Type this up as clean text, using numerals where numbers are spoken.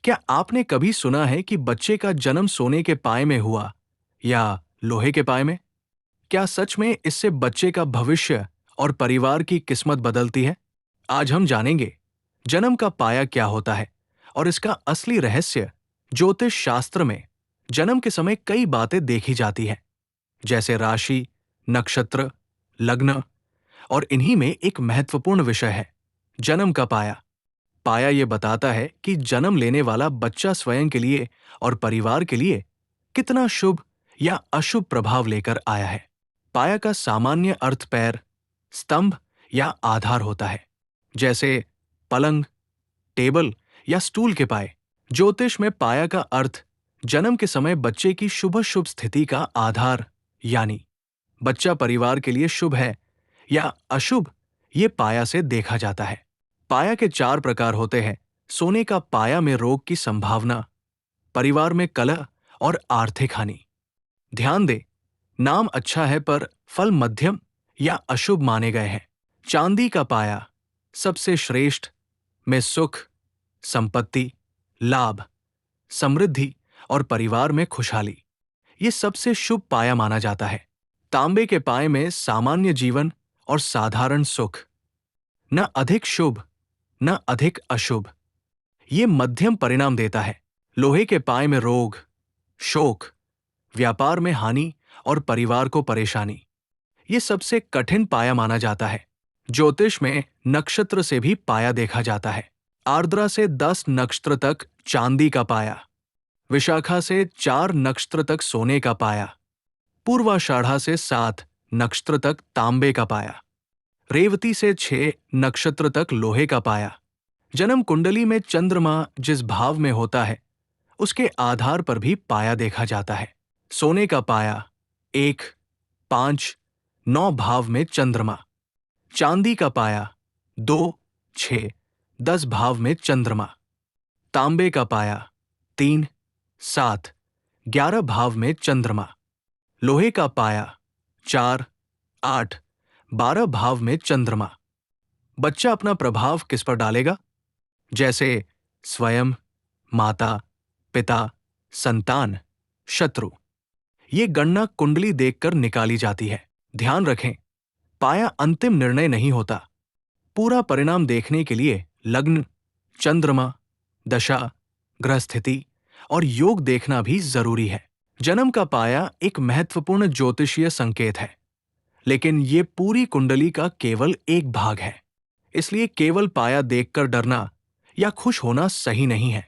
क्या आपने कभी सुना है कि बच्चे का जन्म सोने के पाए में हुआ या लोहे के पाए में? क्या सच में इससे बच्चे का भविष्य और परिवार की किस्मत बदलती है? आज हम जानेंगे जन्म का पाया क्या होता है और इसका असली रहस्य। ज्योतिष शास्त्र में जन्म के समय कई बातें देखी जाती हैं, जैसे राशि, नक्षत्र, लग्न, और इन्हीं में एक महत्वपूर्ण विषय है जन्म का पाया। पाया ये बताता है कि जन्म लेने वाला बच्चा स्वयं के लिए और परिवार के लिए कितना शुभ या अशुभ प्रभाव लेकर आया है। पाया का सामान्य अर्थ पैर, स्तंभ या आधार होता है, जैसे पलंग, टेबल या स्टूल के पाए। ज्योतिष में पाया का अर्थ जन्म के समय बच्चे की शुभ शुभ स्थिति का आधार, यानी बच्चा परिवार के लिए शुभ है या अशुभ, ये पाया से देखा जाता है। पाया के 4 प्रकार होते हैं: सोने का पाया में रोग की संभावना, परिवार में कलह और आर्थिक हानि। ध्यान दें, नाम अच्छा है पर फल मध्यम या अशुभ माने गए हैं। चांदी का पाया सबसे श्रेष्ठ, में सुख, संपत्ति, लाभ, समृद्धि और परिवार में खुशहाली, ये सबसे शुभ पाया माना जाता है। तांबे के पाए में सामान्य जीवन और साधारण सुख, न अधिक शुभ न अधिक अशुभ, ये मध्यम परिणाम देता है। लोहे के पाए में रोग, शोक, व्यापार में हानि और परिवार को परेशानी, ये सबसे कठिन पाया माना जाता है। ज्योतिष में नक्षत्र से भी पाया देखा जाता है। आर्द्रा से 10 नक्षत्र तक चांदी का पाया, विशाखा से 4 नक्षत्र तक सोने का पाया, पूर्वाषाढ़ा से 7 नक्षत्र तक तांबे का पाया, रेवती से 6 नक्षत्र तक लोहे का पाया। जन्म कुंडली में चंद्रमा जिस भाव में होता है, उसके आधार पर भी पाया देखा जाता है। सोने का पाया 1, 5, 9 भाव में चंद्रमा, चांदी का पाया 2, 6, 10 भाव में चंद्रमा, तांबे का पाया 3, 7, 11 भाव में चंद्रमा, लोहे का पाया 4, 8, 12 भाव में चंद्रमा। बच्चा अपना प्रभाव किस पर डालेगा? जैसे स्वयं, माता, पिता, संतान, शत्रु, ये गणना कुंडली देखकर निकाली जाती है। ध्यान रखें, पाया अंतिम निर्णय नहीं होता। पूरा परिणाम देखने के लिए लग्न, चंद्रमा, दशा, ग्रह स्थिति और योग देखना भी जरूरी है। जन्म का पाया एक महत्वपूर्ण ज्योतिषीय संकेत है, लेकिन ये पूरी कुंडली का केवल एक भाग है। इसलिए केवल पाया देखकर डरना या खुश होना सही नहीं है।